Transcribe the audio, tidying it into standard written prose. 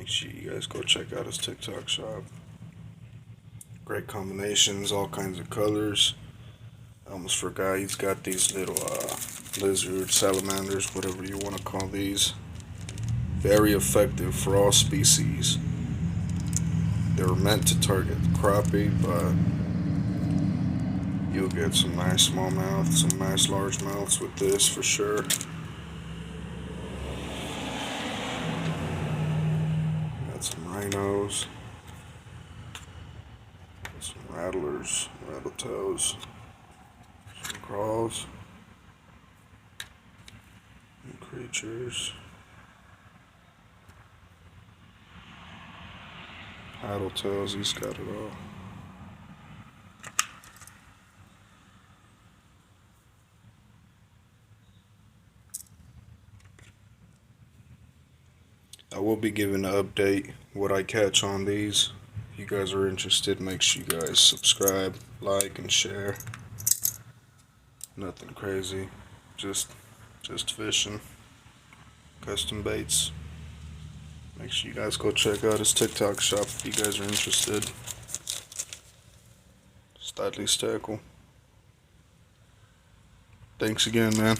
Make sure you guys go check out his TikTok shop. Great combinations, all kinds of colors. I almost forgot he's got these little lizard salamanders, whatever you want to call these. Very effective for all species. They were meant to target crappie, but you'll get some nice smallmouth, some nice largemouths with this for sure. Got some rhinos, got some rattlers, rattletoes, some crawls, some creatures, paddletails. He's got it all. I will be giving an update what I catch on these. If you guys are interested, make sure you guys subscribe, like, and share. Nothing crazy, just fishing, custom baits. Make sure you guys go check out his TikTok shop if you guys are interested. STUDLY'S Tackle. Thanks again, man.